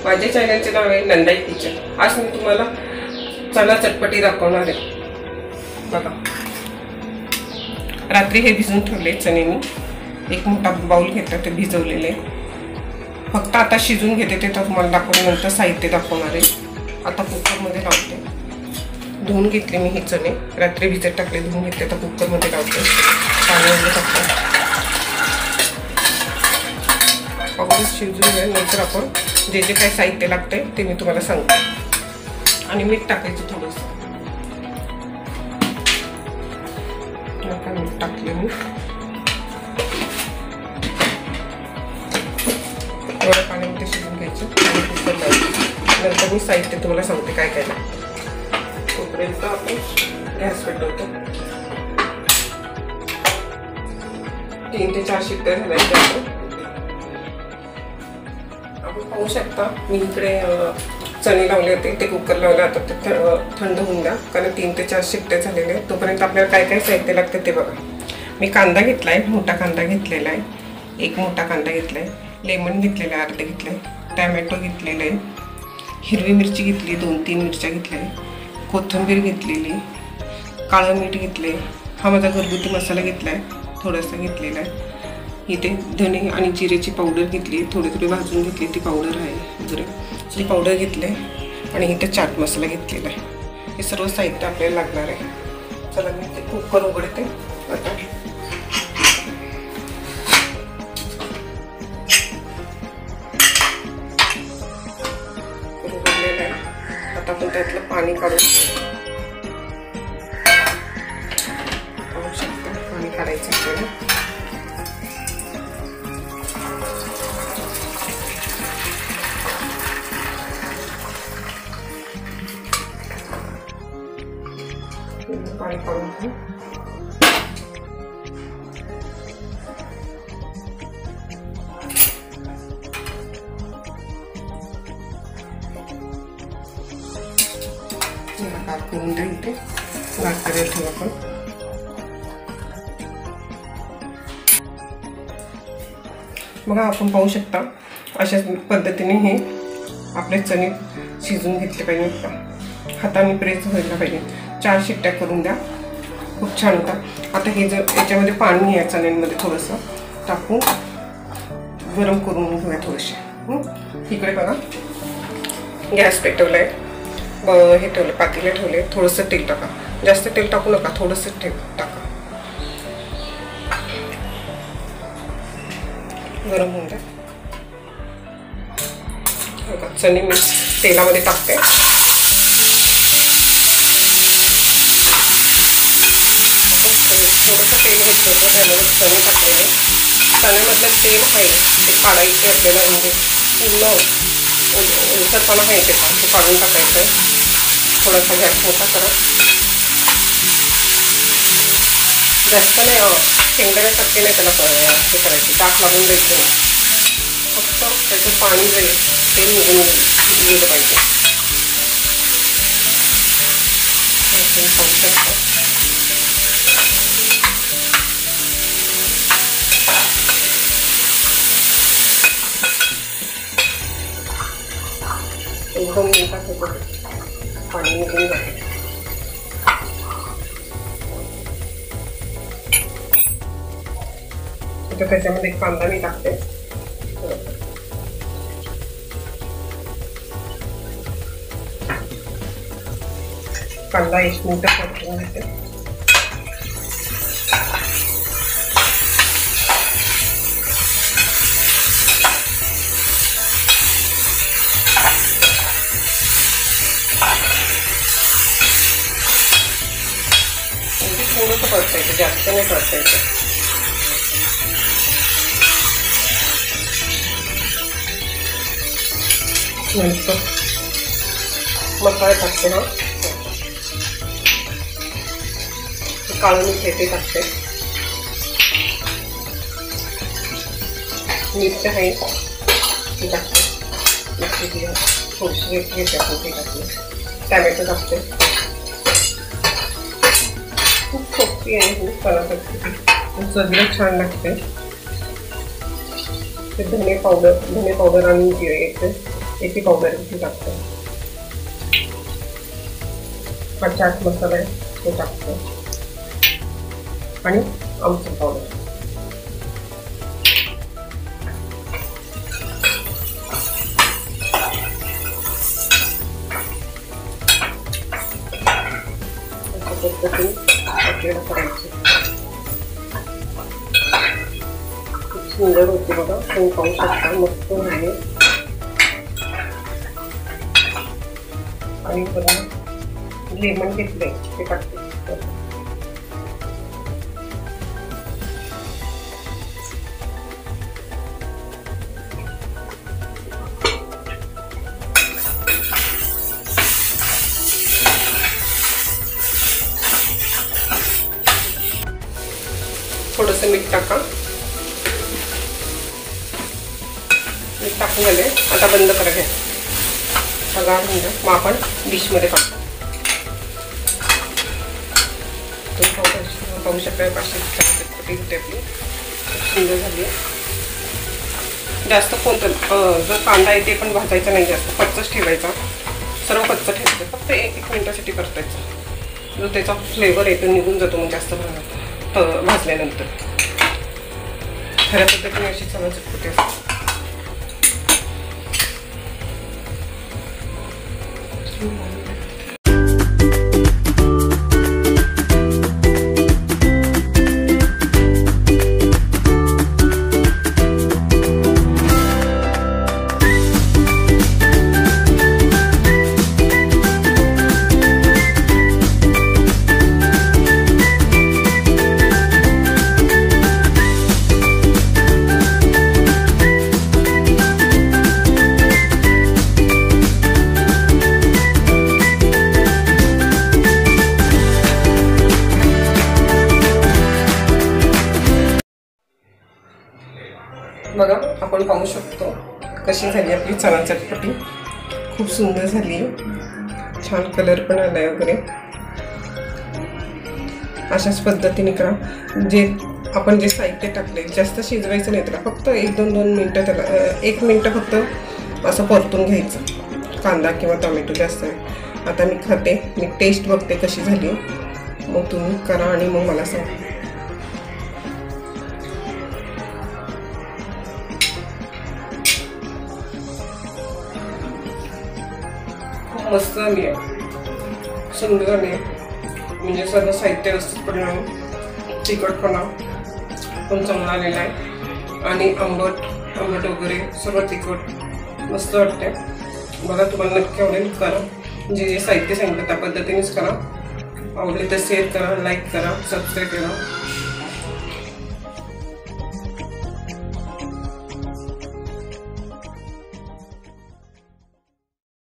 माझ्या चॅनलचे नाव आहे नंदाई किचन। आज मी तुम्हाला चना चटपटी दाखवणार आहे। बघा, रात्री हे भिजवून ठेवले चणे मी। एक मोठा बाउल घेतला, ते भिजवलेले। फक्त आता शिजून घेते, ते तुम्हाला दाखवून नंतर साहित्य दाखवणार आहे। आता कुकरमध्ये लावते। धुवून घेतले मी हे चणे, रात्री भिजत टाकले, धुवून घेतले। तर कुकरमध्ये लावते, पाण्यामध्ये टाकते। अगोदर शिजून घ्या, नंतर आपण जे जे काही साहित्य लागते ते मी तुम्हाला सांगते। आणि मीठ टाकायचं थोडंसं, मीठ टाकले मी। थोड्या पाण्यामध्ये शिजून घ्यायचं आणि कुकर लावायचं। नंतर मी साहित्य तुम्हाला सांगते काय काय लागतं। तोपर्यंत आपण गॅस पेटवतो। 3 ते 4 शिट्ट्या झाल्या। आपण पाहू शकता, मी इकडे चणे लावले होते, ते कुकर लावले होते। ते थंड होऊन द्या, कारण 3 ते 4 शिट्ट्या झालेले आहेत। तोपर्यंत आपल्याला काय काय साहित्य लागते ते बघा। मी कांदा घेतलाय, मोठा कांदा घेतलेला आहे। एक मोठा कांदा घेतलाय, लेमन घेतलेला अर्धे घेतलाय, टोमॅटो घेतलेला आहे, हिरवी मिरची घेतली, 2-3 मिरच्या घेतल्या, कोथिंबीर घेतलेली, काळं मीठ घेतले। हा माझा घरगुती मसाला घेतलाय, थोडासा घेतलेला आहे। इथे धने आणि जिरेची पावडर घेतली, थोडी थोडी भाजून घेतली, ती पावडर आहे। जिरेची पावडर घेतली आणि इथे चाट मसाला घेतलेला आहे। हे सर्व साहित्य आपल्याला लागणार आहे। चला मी ते कुकर उघडते आता। उघडलेलं आहे, आता आपण त्यातलं पाणी काढून पाहू शकतो। पाणी काढायचं आपल्याला। पाणी काढून घेऊ। गार करून द्या, इथे गार करायला ठेवू आपण। बघा, आपण पाहू शकता अशाच पद्धतीने हे आपले चणे शिजून घेतले पाहिजे। हाताने प्रेस व्हायला पाहिजे। 4 शिट्ट्या करून द्या, खूप छान होतात। आता हे जर याच्यामध्ये पाणी आहे चण्यांमध्ये थोडंसं टाकून गरम करून घेऊया थोडेसे। इकडे बघा, गॅस पेटवलाय, हे ठेवले, पातेले ठेवले। थोडंसं तेल टाका, जास्त तेल टाकू नका, थोडंसं टाका। गरम होऊन द्या। बघा, चणे मी तेलामध्ये टाकते। थोडंसं तेल घेतलं होतं, त्यामध्ये चणे टाकलेले। चण्यामधलं तेल आहे ते काढायचे आपल्याला, म्हणजे पूर्ण ओलसरपणा आहे ते काढून टाकायचं आहे। थोडासा गॅस मोठा करा, जास्त नाही शेंगदाण्यासारखे नाही त्याला हे करायचे, डाग लागून द्यायचं नाही। फक्त त्याचं पाणी जाईल, ते निघून गेलं पाहिजे। आपण पाहू शकता एकदम मिनिटात होतं, पाणी निघून जातं। आता त्याच्यामध्ये कांदा मी टाकते। कांदा 1 मिनिट परतून घेते। थोडंसं परतायचं, जास्त नाही परतायचं। नंतर मसाला टाकते। ना काळं मीठ ते टाकते, मीठ आहे ते टाकते, थोडीशी घेते आपण ते टाकले। टोमॅटो टाकते, खूप सोपी आहे ही चणाचटणी, चवीला छान लागते। धने पावडर आणि जिरे येते, याची पावडर इथे टाकतो, हा चाट मसाला आहे तो टाकतो आणि आमचूर पावडर. पद्धतीने आपल्याला करायची. खूप सुंदर होते बघा, तुम्ही पाहू शकता, मस्त आहे. आणि बघा लेमन घेतले ते टाकते. थोडंसं मीठ टाका. मीठ टाकून झाले, आता बंद करा घ्या. गार होऊन द्या. मग आपण डिशमध्ये काढतो. पाहू शकता पाचशे चटपटी होते आपली, खूप सुंदर झाली आहे. जास्त कोणतं जो कांदा आहे ते पण भाजायचा नाही, जास्त कच्चाच ठेवायचा, सर्व कच्चं ठेवायचं. फक्त 1 मिनिटासाठी परतायचं, जो त्याचा फ्लेवर आहे तो निघून जातो मग जास्त भाजल्यानंतर. खऱ्या पद्धतीने अशी चणा चटपटी असते. बघा आपण पाहू शकतो कशी झाली आपली चणा चटपटी. खूप सुंदर झाली, छान कलर पण आलाय वगैरे. अशाच पद्धतीने करा. आपण जे साहित्य टाकले जास्त शिजवायचं नाही त्याला, फक्त 1-2 मिनटं त्याला 1 मिनटं फक्त असं परतून घ्यायचं. कांदा किंवा टोमॅटो जास्त आहे. आता मी खाते, मी टेस्ट बघते कशी झाली, मग तुम्ही करा आणि मग मला सांगा. मस्त झाली आहे, सुंदर आहे. म्हणजे सर्व साहित्य व्यवस्थितपणे, तिखटपणा पण चांगला आलेला आहे आणि आंबट वगैरे सर्व तिखट मस्त वाटते. बघा तुम्हाला नक्की आवडेल, करा. जे साहित्य सांगितलं त्या पद्धतीनेच करा. आवडले तर शेअर करा, लाईक करा, सबस्क्राईब करा.